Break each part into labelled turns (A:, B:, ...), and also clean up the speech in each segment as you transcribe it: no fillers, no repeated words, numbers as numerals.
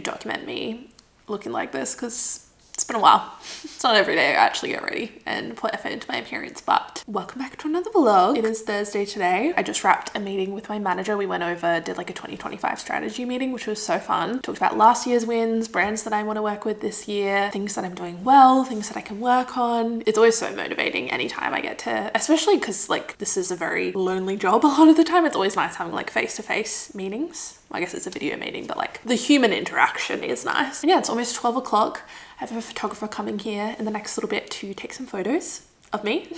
A: document me looking like this because it's been a while. It's not every day I actually get ready and put effort into my appearance, but welcome back to another vlog. It is Thursday today. I just wrapped a meeting with my manager. We went over, did like a 2025 strategy meeting, which was so fun. Talked about last year's wins, brands that I want to work with this year, things that I'm doing well, things that I can work on. It's always so motivating anytime I get to, especially because like this is a very lonely job a lot of the time. It's always nice having like face-to-face meetings. I guess it's a video meeting, but like the human interaction is nice. And yeah, it's almost 12 o'clock. I have a photographer coming here in the next little bit to take some photos of me,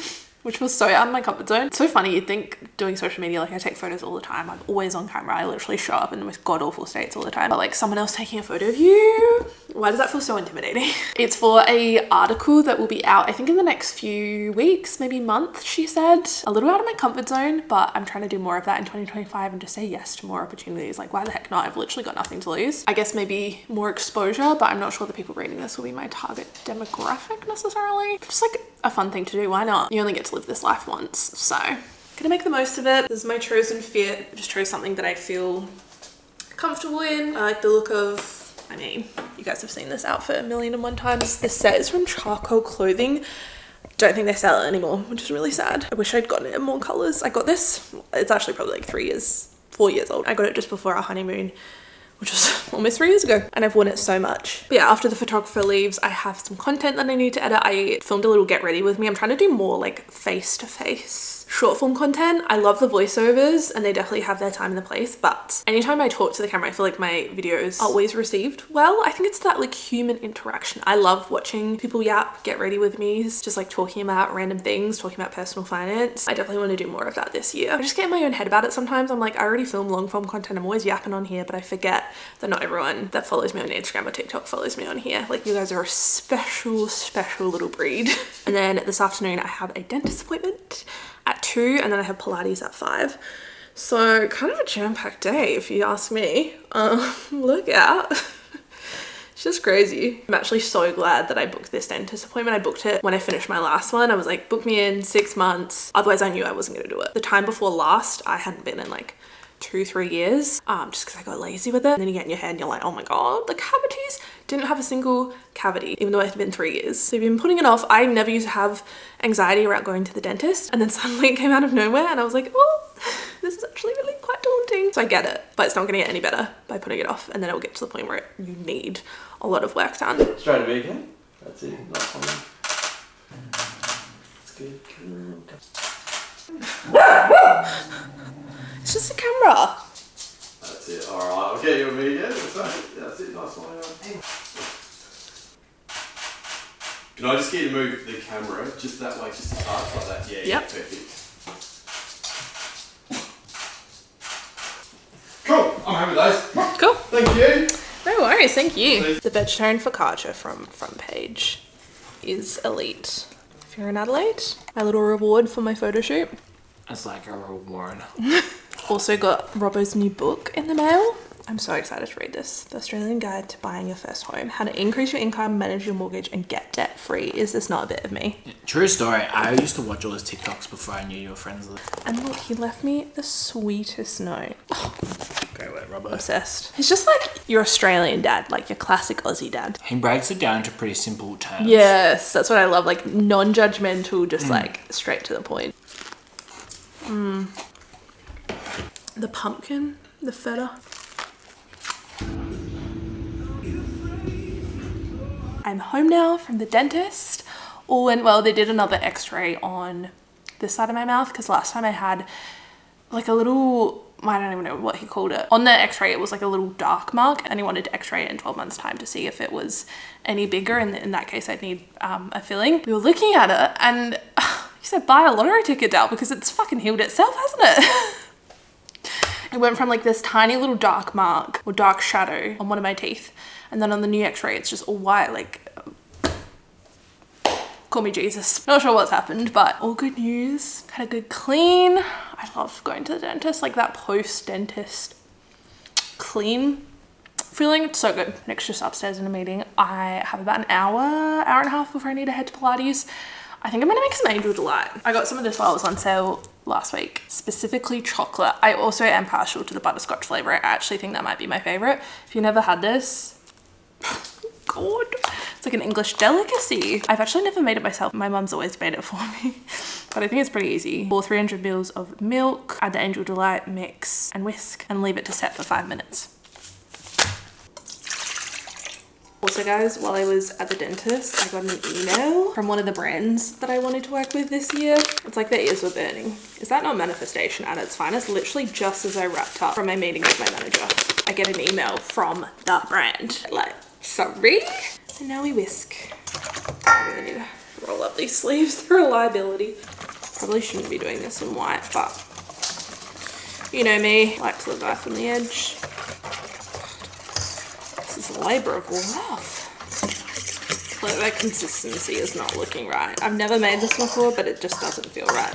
A: which was so out of my comfort zone. It's so funny, you'd think doing social media, like I take photos all the time. I'm always on camera. I literally show up in the most god-awful states all the time. But like someone else taking a photo of you, why does that feel so intimidating? It's for a article that will be out, I think in the next few weeks, maybe month, she said. A little out of my comfort zone, but I'm trying to do more of that in 2025 and just say yes to more opportunities. Like why the heck not? I've literally got nothing to lose. I guess maybe more exposure, but I'm not sure the people reading this will be my target demographic necessarily. Just like a fun thing to do, why not? You only get to live this life once, so gonna make the most of it. This is my chosen fit. I just chose something that I feel comfortable in. I like the look of, I mean, you guys have seen this outfit a million and one times. This set is from Charcoal Clothing. Don't think they sell it anymore, which is really sad. I wish I'd gotten it in more colors. I got this, it's actually probably like 4 years old. I got it just before our honeymoon, which was almost 3 years ago, and I've worn it so much. But yeah, after the photographer leaves, I have some content that I need to edit. I filmed a little get ready with me. I'm trying to do more like face-to-face short form content. I love the voiceovers and they definitely have their time and the place, but anytime I talk to the camera, I feel like my videos are always received well. I think it's that like human interaction. I love watching people yap, get ready with me, just like talking about random things, talking about personal finance. I definitely want to do more of that this year. I just get in my own head about it sometimes. I'm like, I already film long form content. I'm always yapping on here, but I forget that not everyone that follows me on Instagram or TikTok follows me on here. Like you guys are a special little breed. And then this afternoon I have a dentist appointment at 2 and then I have Pilates at 5. So kind of a jam-packed day if you ask me. Look out. It's just crazy. I'm actually so glad that I booked this dentist appointment. I booked it when I finished my last one. I was like, book me in 6 months. Otherwise I knew I wasn't gonna do it. The time before last, I hadn't been in like 2-3 years, just because I got lazy with it. And then you get in your head and you're like, oh my god, the cavities. Didn't have a single cavity, even though it had been 3 years. So I've been putting it off. I never used to have anxiety around going to the dentist, and then suddenly it came out of nowhere and I was like, oh, this is actually really quite daunting. So I get it, but it's not gonna get any better by putting it off, and then it will get to the point where you need a lot of work done.
B: Straight away again. That's it, nice one. That's good,
A: It's just a camera.
B: That's it, alright, I'll get you a video. That's it, nice one. Can I just get you to move the camera just that way, just a touch like that? Yeah,
A: yep.
B: Yeah, perfect. Cool, I'm happy with those.
A: Cool.
B: Thank you.
A: No worries, thank you. The vegetarian focaccia from Front Page is elite. If you're in Adelaide, my little reward for my photo shoot.
C: It's like a reward.
A: Also got Robbo's new book in the mail. I'm so excited to read this. The Australian Guide to Buying Your First Home. How to increase your income, manage your mortgage, and get debt free. Is this not a bit of me?
C: True story. I used to watch all his TikToks before I knew you were friends with him.
A: And look, he left me the sweetest note. Oh,
C: Great work, Robbo.
A: obsessed. He's just like your Australian dad, like your classic Aussie dad.
C: He breaks it down to pretty simple terms.
A: Yes, that's what I love. Like non-judgmental, just like straight to the point. The pumpkin, the feta. I'm home now from the dentist. All went well. They did another x-ray on this side of my mouth because last time I had like a little, I don't even know what he called it. On the x-ray, it was like a little dark mark and he wanted to x-ray it in 12 months time to see if it was any bigger. And in that case, I'd need a filling. We were looking at it and he said, buy a lottery ticket, Dal, because it's fucking healed itself, hasn't it? It went from like this tiny little dark mark or dark shadow on one of my teeth. And then on the new x-ray, it's just all white, like, call me Jesus. Not sure what's happened, but all good news. Had a good clean. I love going to the dentist, like that post-dentist clean feeling. It's so good. Nick's just upstairs in a meeting. I have about an hour and a half before I need to head to Pilates. I think I'm gonna make some Angel Delight. I got some of this while it was on sale last week, specifically chocolate. I also am partial to the butterscotch flavor. I actually think that might be my favorite. If you've never had this, God. It's like an English delicacy. I've actually never made it myself. My mum's always made it for me. But I think it's pretty easy. Pour 300 mils of milk, add the Angel Delight, mix and whisk, and leave it to set for 5 minutes. Also guys, while I was at the dentist, I got an email from one of the brands that I wanted to work with this year. It's like their ears were burning. Is that not manifestation at its finest? Literally just as I wrapped up from my meeting with my manager, I get an email from that brand. Like, sorry? And now we whisk. I really need to roll up these sleeves for reliability. Probably shouldn't be doing this in white, but you know me, I like to live life on the edge. This is a labor of love. Like, that consistency is not looking right. I've never made this before, but it just doesn't feel right.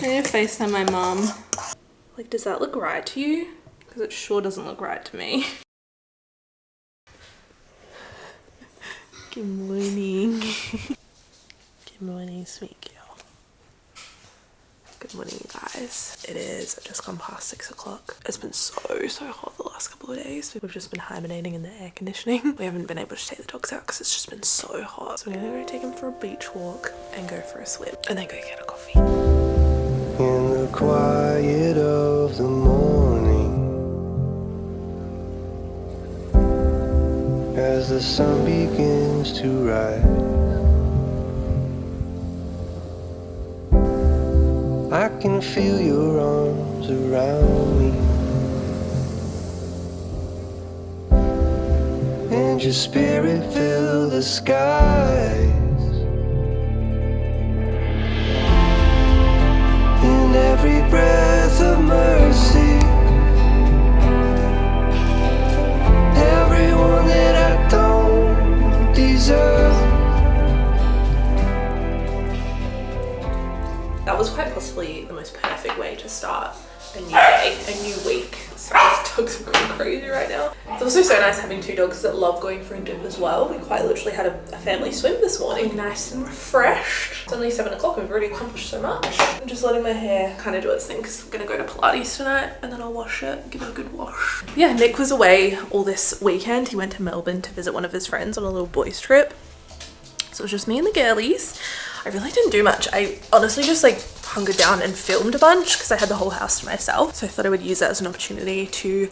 A: I need to FaceTime my mum. Like, does that look right to you? Because it sure doesn't look right to me. Good morning. Good morning, sweet girl. Good morning, you guys. It is just gone past 6 o'clock. It's been so hot the last couple of days. We've just been hibernating in the air conditioning. We haven't been able to take the dogs out because it's just been so hot. So we're gonna go take them for a beach walk and go for a swim and then go get a coffee.
D: In the quiet of the morning, as the sun begins to rise, I can feel your arms around me, and your spirit fill the skies. In every breath of mercy, everyone that I don't deserve.
A: That was quite possibly the most perfect way to start a new day, a new week. So these dogs are going crazy right now. It's also so nice having 2 dogs that love going for a dip as well. We quite literally had a family swim this morning. Nice and refreshed. It's only 7 o'clock and we've already accomplished so much. I'm just letting my hair kind of do its thing because I'm going to go to Pilates tonight and then I'll wash it, give it a good wash. Yeah, Nick was away all this weekend. He went to Melbourne to visit one of his friends on a little boys trip. So it was just me and the girlies. I really didn't do much. I honestly just like hungered down and filmed a bunch because I had the whole house to myself. So I thought I would use that as an opportunity to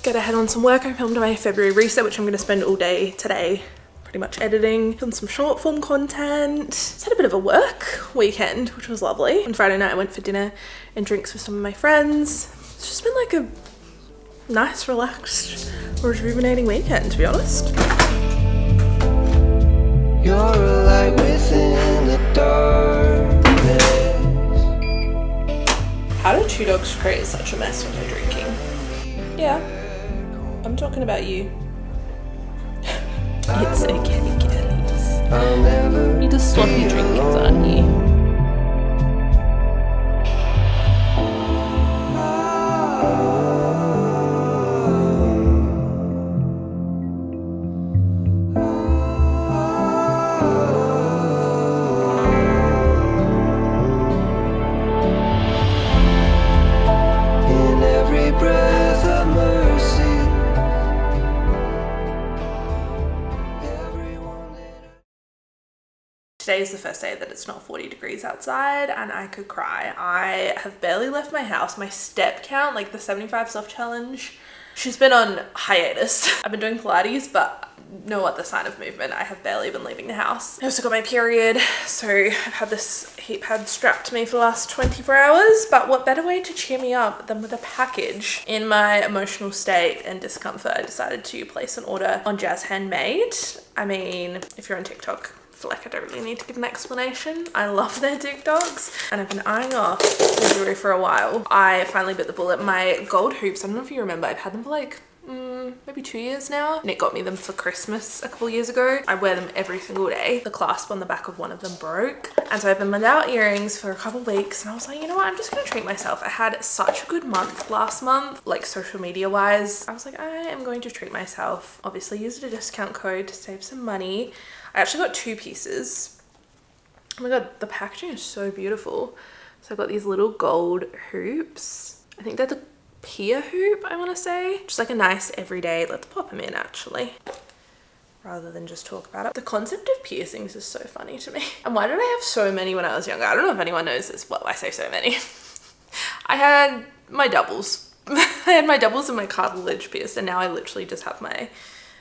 A: get ahead on some work. I filmed my February reset, which I'm going to spend all day today pretty much editing, filmed some short form content. Just had a bit of a work weekend, which was lovely. On Friday night I went for dinner and drinks with some of my friends. It's just been like a nice, relaxed, rejuvenating weekend, to be honest.
D: You're a light within the darkness.
A: How do 2 dogs create such a mess when they're drinking? Yeah, I'm talking about you. It's okay, girlies.
D: I'll never
A: You're just sloppy drinkers, aren't you? Today is the first day that it's not 40 degrees outside and I could cry. I have barely left my house. My step count, like the 75 soft challenge, she's been on hiatus. I've been doing Pilates, but no other sign of movement. I have barely been leaving the house. I also got my period, so I've had this heat pad strapped to me for the last 24 hours, but what better way to cheer me up than with a package? In my emotional state and discomfort, I decided to place an order on Jazz Handmade. I mean, if you're on TikTok, I feel like I don't really need to give an explanation. I love their TikToks and I've been eyeing off the jewelry for a while. I finally bit the bullet. My gold hoops, I don't know if you remember, I've had them for like maybe 2 years now. Nick got me them for Christmas a couple years ago. I wear them every single day. The clasp on the back of one of them broke. And so I've been without earrings for a couple weeks and I was like, you know what, I'm just gonna treat myself. I had such a good month last month, like social media wise. I was like, I am going to treat myself. Obviously used a discount code to save some money. I actually got 2 pieces. Oh my god, the packaging is so beautiful. So I got these little gold hoops. I think they're the Pia hoop, I want to say. Just like a nice everyday, let's pop them in actually. rather than just talk about it. The concept of piercings is so funny to me. And why did I have so many when I was younger? I don't know if anyone knows this. Well, I say so many. I had my doubles. I had my doubles and my cartilage pierced, and now I literally just have my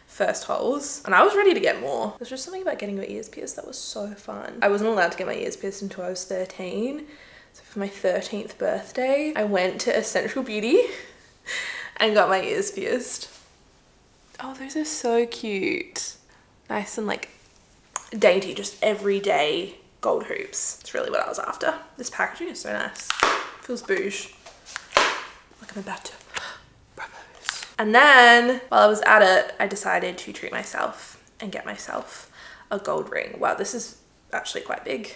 A: first holes. And I was ready to get more. There's just something about getting your ears pierced that was so fun. I wasn't allowed to get my ears pierced until I was 13. So for my 13th birthday, I went to Essential Beauty and got my ears pierced. Oh, those are so cute. Nice and like dainty, just everyday gold hoops. It's really what I was after. This packaging is so nice. Feels bouge. Like I'm about to propose. And then while I was at it, I decided to treat myself and get myself a gold ring. Wow, this is actually quite big.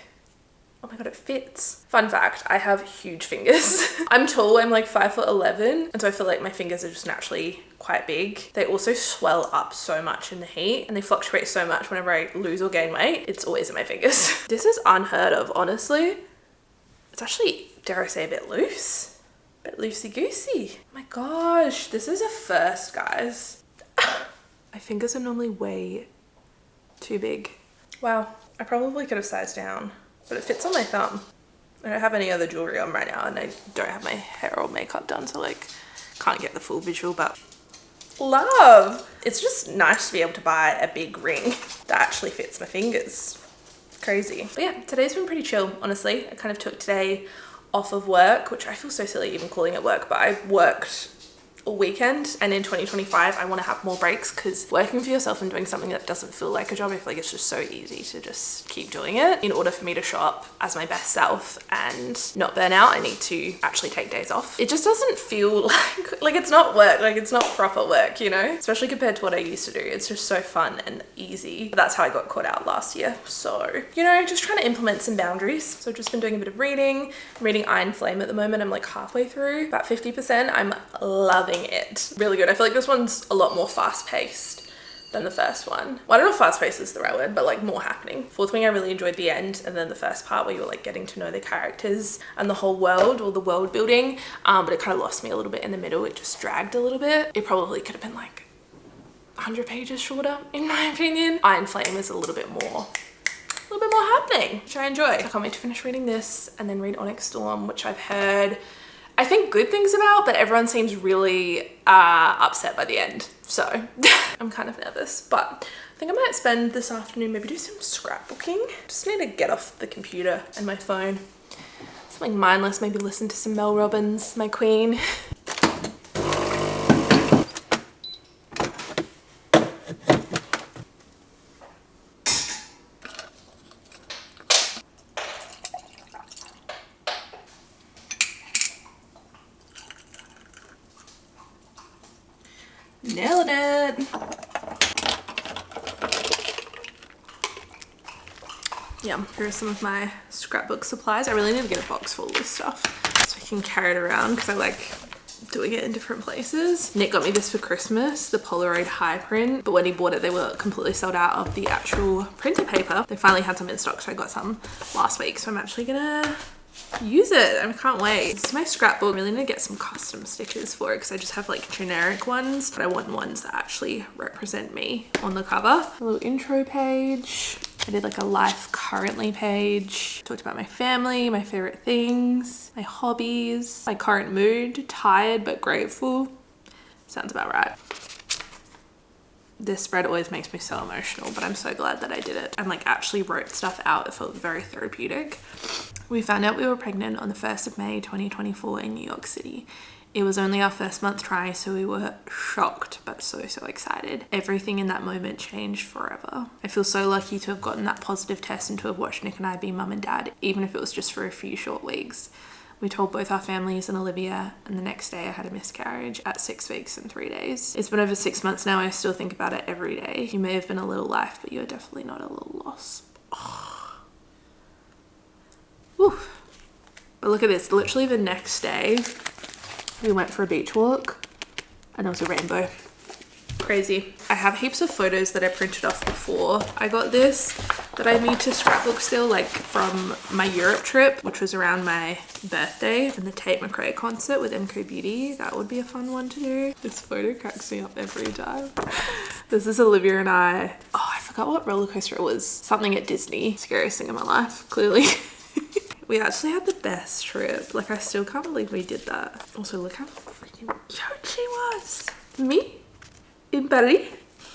A: Oh my god, it fits. Fun fact, I have huge fingers. I'm tall, I'm like 5'11", and so I feel like my fingers are just naturally quite big. They also swell up so much in the heat, and they fluctuate so much whenever I lose or gain weight. It's always in my fingers. This is unheard of, honestly. It's actually, dare I say, a bit loose. A bit loosey-goosey. Oh my gosh, this is a first, guys. My fingers are normally way too big. Wow, I probably could have sized down, but it fits on my thumb. I don't have any other jewelry on right now, and I don't have my hair or makeup done, so like can't get the full visual, but love. It's just nice to be able to buy a big ring that actually fits my fingers. Crazy. But yeah, today's been pretty chill, honestly. I kind of took today off of work, which I feel so silly even calling it work, but I worked all weekend, and in 2025 I want to have more breaks, because working for yourself and doing something that doesn't feel like a job, I feel like it's just so easy to just keep doing it. In order for me to show up as my best self and not burn out, I need to actually take days off. It just doesn't feel like it's not work, like it's not proper work, you know, especially compared to what I used to do. It's just so fun and easy. But that's how I got caught out last year. So, you know, just trying to implement some boundaries. So I've just been doing a bit of reading. I'm reading Iron Flame at the moment. I'm like halfway through, about 50%. I'm loving it. Really good. I feel like this one's a lot more fast-paced than the first one. Well, I don't know if fast-paced is the right word, but like more happening. Fourth Wing, I really enjoyed the end, and then the first part where you were like getting to know the characters and the whole world, or the world building, but it kind of lost me a little bit in the middle. It just dragged a little bit. It probably could have been like 100 pages shorter, in my opinion. Iron Flame is a little bit more happening, which I enjoy. I can't wait to finish reading this and then read Onyx Storm, which I've heard, I think, good things about, but everyone seems really upset by the end. So I'm kind of nervous, but I think I might spend this afternoon, maybe do some scrapbooking. Just need to get off the computer and my phone. Something mindless, maybe listen to some Mel Robbins, my queen. Nailed it. Yeah, here are some of my scrapbook supplies. I really need to get a box full of this stuff so I can carry it around, because I like doing it in different places. Nick got me this for Christmas, the Polaroid high print, but when he bought it, they were completely sold out of the actual printed paper. They finally had some in stock, so I got some last week, so I'm actually gonna use it. I can't wait. This is my scrapbook. I really need to get some custom stickers for it, because I just have like generic ones, but I want ones that actually represent me on the cover. A little intro page. I did like a life currently page. Talked about my family, my favorite things, my hobbies, my current mood, tired but grateful. Sounds about right. This spread always makes me so emotional, but I'm so glad that I did it and like actually wrote stuff out. It felt very therapeutic. We found out we were pregnant on the 1st of May 2024 in New York City. It was only our first month trying, so we were shocked but so excited. Everything in that moment changed forever. I feel so lucky to have gotten that positive test and to have watched Nick and I be mum and dad, even if it was just for a few short weeks. We told both our families and Olivia, and the next day I had a miscarriage at 6 weeks and 3 days. It's been over 6 months now. I still think about it every day. You may have been a little life, but you're definitely not a little loss. Oh. Whew. But look at this, literally the next day, we went for a beach walk and it was a rainbow. Crazy. I have heaps of photos that I printed off before I got this that I need to scrapbook still, like from my Europe trip, which was around my birthday, and the Tate McRae concert with MCO Beauty. That would be a fun one to do. This photo cracks me up every time. This is Olivia and I. Oh, I forgot what roller coaster it was. Something at Disney. Scariest thing in my life, clearly. We actually had the best trip. Like, I still can't believe we did that. Also, look how freaking cute she was. Me in Betty.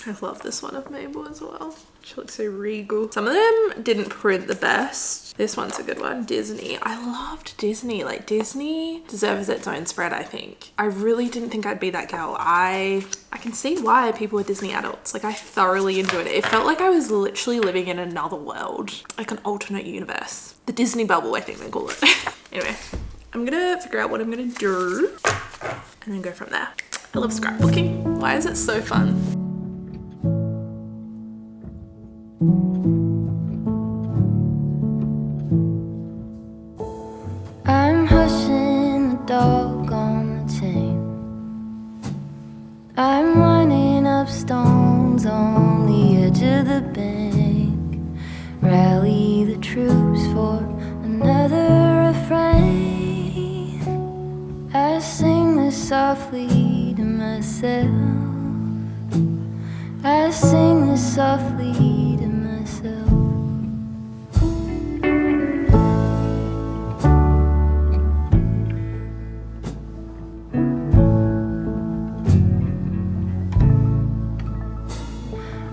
A: I love this one of Mabel as well. She looks so regal. Some of them didn't print the best. This one's a good one. Disney. I loved Disney. Like, Disney deserves its own spread, I think. I really didn't think I'd be that girl. I can see why people are Disney adults. Like, I thoroughly enjoyed it. It felt like I was literally living in another world. Like an alternate universe. The Disney bubble, I think they call it. Anyway, I'm gonna figure out what I'm gonna do and then go from there. I love scrapbooking. Why is it so fun?
E: I'm hushing the dog on the chain. I'm running up stones on the edge of the bank. Rally the troops for another refrain. I sing this softly to myself. I sing this softly to myself.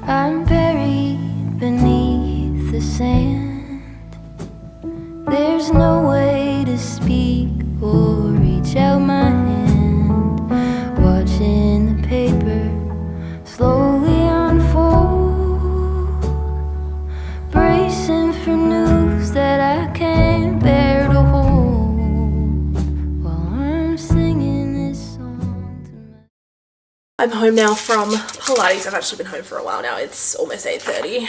E: I'm buried beneath the sand. There's no way to speak or reach out my hand. Watching the paper slowly unfold, bracing for news that I can't bear to hold, while I'm singing this song to myself.
A: I'm home now from Pilates. I've actually been home for a while now. It's almost 8:30.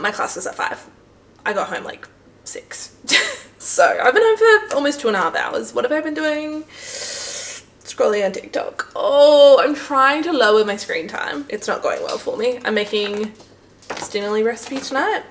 A: My class was at 5. I got home like 6. So I've been home for almost 2.5 hours. What have I been doing? Scrolling on TikTok. Oh, I'm trying to lower my screen time. It's not going well for me. I'm making stimuli recipe tonight.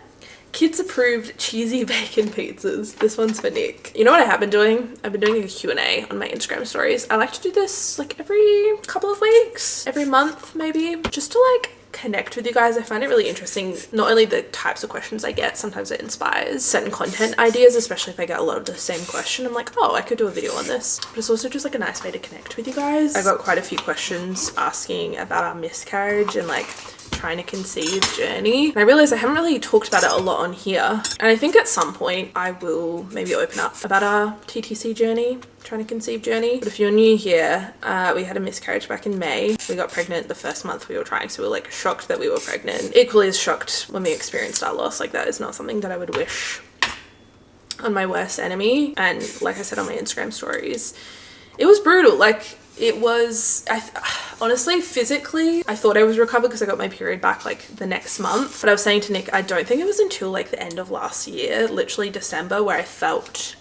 A: Kids approved cheesy bacon pizzas. This one's for Nick. You know what I have been doing? I've been doing a Q&A on my Instagram stories. I like to do this like every couple of weeks, every month maybe, just to like connect with you guys. I find it really interesting, not only the types of questions I get, sometimes it inspires certain content ideas, especially if I get a lot of the same question. I'm like, oh, I could do a video on this. But it's also just like a nice way to connect with you guys. I got quite a few questions asking about our miscarriage and like trying to conceive journey. And I realized I haven't really talked about it a lot on here. And I think at some point I will maybe open up about our TTC journey, trying to conceive journey. But if you're new here, we had a miscarriage back in May. We got pregnant the first month we were trying, so we were like shocked that we were pregnant. Equally as shocked when we experienced our loss. Like, that is not something that I would wish on my worst enemy. And like I said on my Instagram stories, it was brutal. Like, it was, honestly, physically, I thought I was recovered because I got my period back like the next month. But I was saying to Nick, I don't think it was until like the end of last year, literally December, where I felt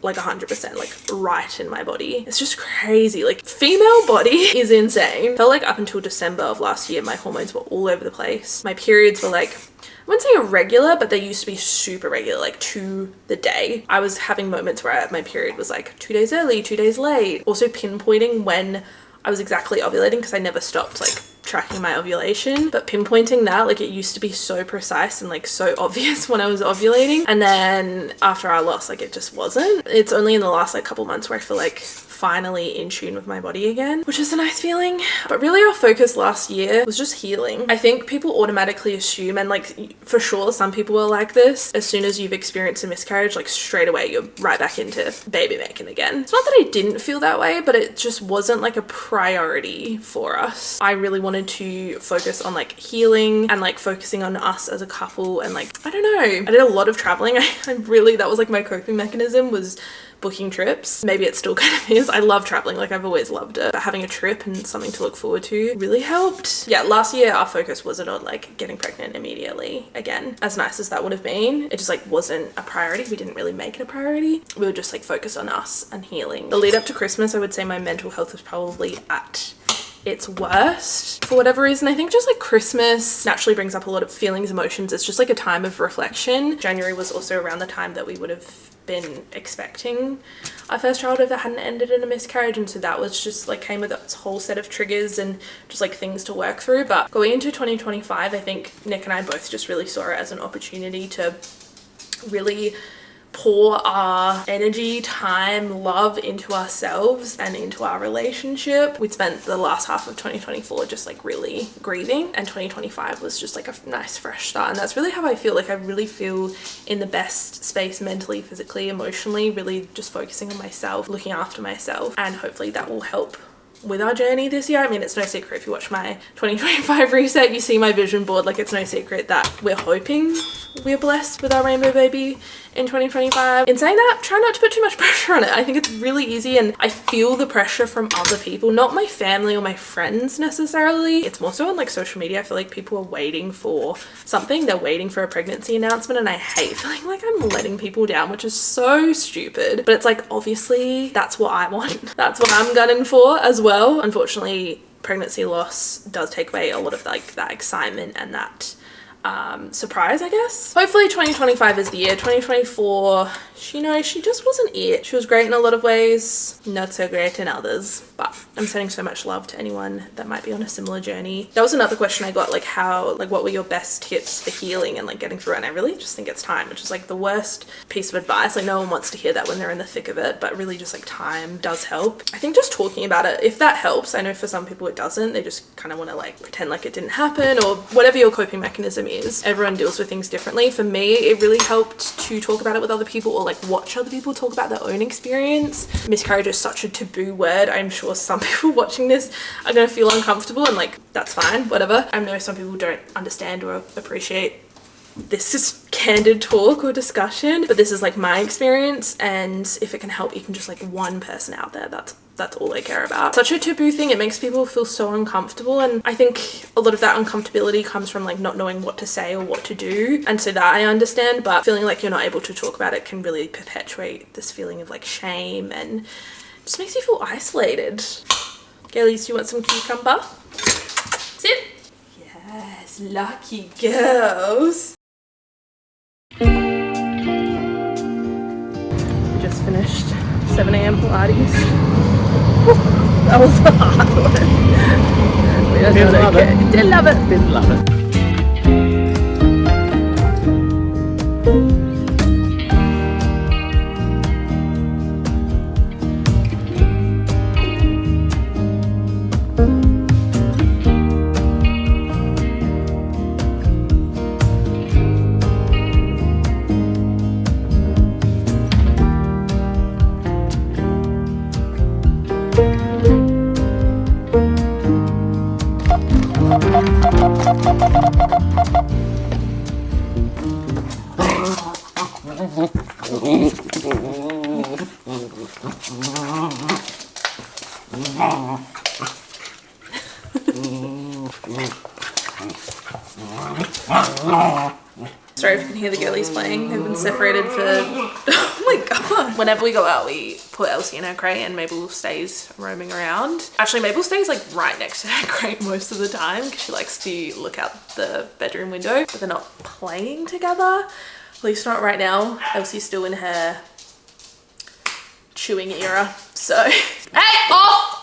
A: like 100% like right in my body. It's just crazy. Like, female body is insane. Felt like up until December of last year, my hormones were all over the place. My periods were like, I wouldn't say irregular, but they used to be super regular, like to the day. I was having moments where my period was like 2 days early, 2 days late. Also pinpointing when I was exactly ovulating, because I never stopped like tracking my ovulation, but pinpointing that, like, it used to be so precise and like so obvious when I was ovulating. And then after our loss, like, it just wasn't. It's only in the last like couple months where I feel like finally in tune with my body again, which is a nice feeling. But really our focus last year was just healing. I think people automatically assume, and like for sure some people are like this, as soon as you've experienced a miscarriage, like straight away you're right back into baby making again. It's not that I didn't feel that way, but it just wasn't like a priority for us. I really wanted to focus on like healing and like focusing on us as a couple. And like, I don't know, I did a lot of traveling. I really, that was like my coping mechanism, was booking trips. Maybe it still kind of is. I love traveling, like I've always loved it, but having a trip and something to look forward to really helped. Yeah, last year our focus wasn't on like getting pregnant immediately again, as nice as that would have been. It just like wasn't a priority. We didn't really make it a priority. We were just like focused on us and healing. The lead up to Christmas, I would say my mental health was probably at its worst for whatever reason. I think just like Christmas naturally brings up a lot of feelings, emotions. It's just like a time of reflection. January was also around the time that we would have been expecting our first child if it hadn't ended in a miscarriage, and so that was just like came with its whole set of triggers and just like things to work through. But going into 2025, I think Nick and I both just really saw it as an opportunity to really pour our energy, time, love into ourselves and into our relationship. We'd spent the last half of 2024 just like really grieving, and 2025 was just like a nice fresh start. And that's really how I feel. Like I really feel in the best space mentally, physically, emotionally, really just focusing on myself, looking after myself, and hopefully that will help with our journey this year. I mean, it's no secret if you watch my 2025 reset, you see my vision board. Like it's no secret that we're hoping we're blessed with our rainbow baby in 2025. In saying that, try not to put too much pressure on it. I think it's really easy, and I feel the pressure from other people, not my family or my friends necessarily. It's more so on like social media. I feel like people are waiting for something. They're waiting for a pregnancy announcement, and I hate feeling like I'm letting people down, which is so stupid. But it's like, obviously that's what I want. That's what I'm gunning for as well. Unfortunately, pregnancy loss does take away a lot of like that excitement and that surprise, I guess. Hopefully 2025 is the year. 2024, she just wasn't it. She was great in a lot of ways, not so great in others, but I'm sending so much love to anyone that might be on a similar journey. That was another question I got, like what were your best tips for healing and like getting through it? And I really just think it's time, which is like the worst piece of advice. Like no one wants to hear that when they're in the thick of it, but really just like time does help. I think just talking about it, if that helps. I know for some people it doesn't. They just kind of want to like pretend like it didn't happen, or whatever your coping mechanism is. Everyone deals with things differently. For me, it really helped to talk about it with other people, or like watch other people talk about their own experience. Miscarriage is such a taboo word. I'm sure some people watching this are going to feel uncomfortable, and like that's fine, whatever. I know some people don't understand or appreciate this is candid talk or discussion, but this is like my experience, and if it can help even just like one person out there, that's all I care about. Such a taboo thing. It makes people feel so uncomfortable, and I think a lot of that uncomfortability comes from like not knowing what to say or what to do, and so that I understand, but feeling like you're not able to talk about it can really perpetuate this feeling of like shame, and just makes you feel isolated. Girlies, do you want some cucumber? Sit. Yes, lucky girls. Just finished 7 a.m. Pilates. That was a hard one. We
C: Didn't love it.
A: Didn't love it.
C: Didn't love it.
A: Sorry if you can hear the girlies playing. They've been separated for oh my god. Whenever we go out, we put Elsie in her crate and Mabel stays roaming around. Actually, Mabel stays like right next to her crate most of the time because she likes to look out the bedroom window, but they're not playing together. At least not right now. Elsie's still in her chewing era, so hey, off!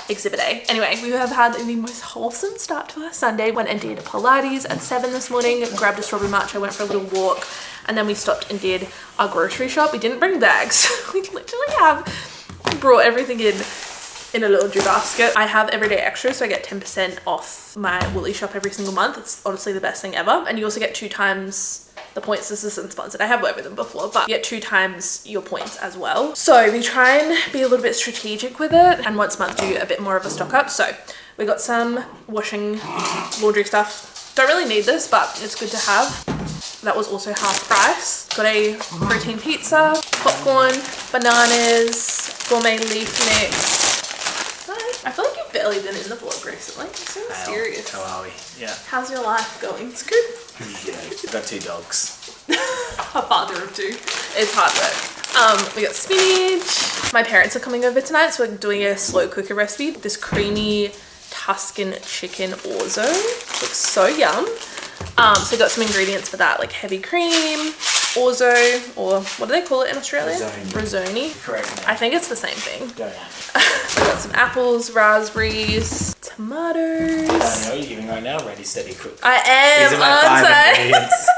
A: Exhibit A. Anyway, we have had the most wholesome start to our Sunday. Went and did Pilates at 7 this morning, grabbed a strawberry matcha, went for a little walk, and then we stopped and did our grocery shop. We didn't bring bags. We literally have brought everything in a little jute basket. I have everyday extras, so I get 10% off my Woolly shop every single month. It's honestly the best thing ever. And you also get 2 times the points. This isn't sponsored. I have worked with them before, but you get 2 times your points as well. So we try and be a little bit strategic with it, and once a month do a bit more of a stock up. So we got some washing laundry stuff. Don't really need this, but it's good to have. That was also half price. Got a protein pizza, popcorn, bananas, gourmet leaf mix. I feel like you've barely been in the vlog recently. I'm so serious.
C: How are we? Yeah.
A: How's your life going? It's good.
C: Yeah. We've got 2 dogs.
A: A father of 2. It's hard work. We got spinach, My parents are coming over tonight, so we're doing a slow cooker recipe. This creamy Tuscan chicken orzo. Looks so yum. So I got some ingredients for that, like heavy cream, orzo, or what do they call it in Australia? Risoni.
C: Correct.
A: I think it's the same thing.
C: Don't
A: I got some apples, raspberries, tomatoes.
C: I know you're giving right now. Ready, steady, cook.
A: I am,
C: These are my
A: aren't
C: 5
A: I?
C: ingredients.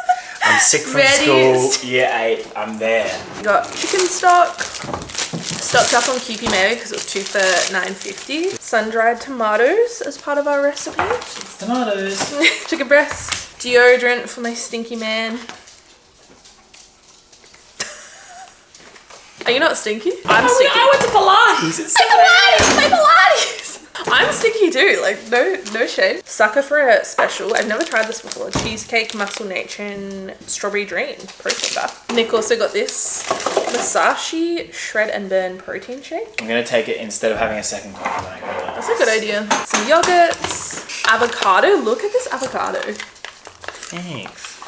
C: I'm sick from
A: Ready.
C: school. Year 8. I'm there.
A: Got chicken stock. Stocked up on Kewpie mayo because it was 2 for $9.50. Sun-dried tomatoes as part of our recipe.
C: It's tomatoes.
A: Chicken breast. Deodorant for my stinky man. Are you not stinky? I'm stinky.
C: I went to Pilates. It's
A: My Pilates! I'm stinky too, like no shade. Sucker for a special. I've never tried this before. Cheesecake, Muscle Nature, and Strawberry Dream protein bar. Nick also got this Masashi Shred and Burn protein shake.
C: I'm going to take it instead of having a second coffee when I go down.
A: That's a good idea. Some yogurts, avocado. Look at this avocado.
C: Thanks.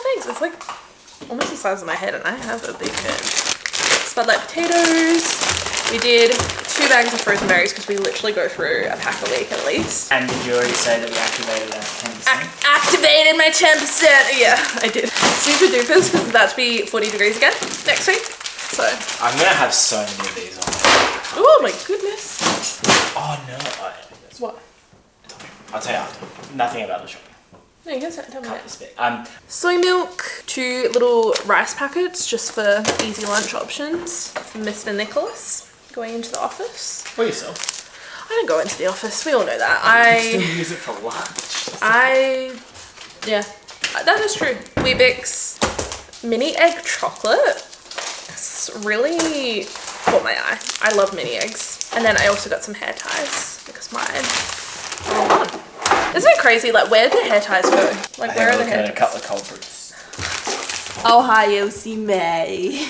A: Thanks. It's like almost the size of my head and I have a big head. Spotlight potatoes. We did 2 bags of frozen berries because we literally go through a pack a week at least.
C: And did you already say that we activated our 10%?
A: Activated my 10%. Yeah, I did. Super dupers because it's about to be 40 degrees again next week. So
C: I'm going to have so many of these on.
A: oh my goodness.
C: Oh no.
A: What?
C: I'll tell you after. Nothing about the shopping.
A: No, you can tell me
C: Cut
A: that.
C: this bit.
A: Soy milk, 2 little rice packets just for easy lunch options from Mr. Nicholas going into the office.
C: For yourself.
A: I don't go into the office. We all know that.
C: You still use it for lunch.
A: Yeah, that is true. Weebix mini egg chocolate. It's really caught my eye. I love mini eggs. And then I also got some hair ties because mine are all gone. Isn't it crazy? Like, where did the hair ties go? Like, where are the hair ties?
C: A couple of culprits.
A: Ohio, see May.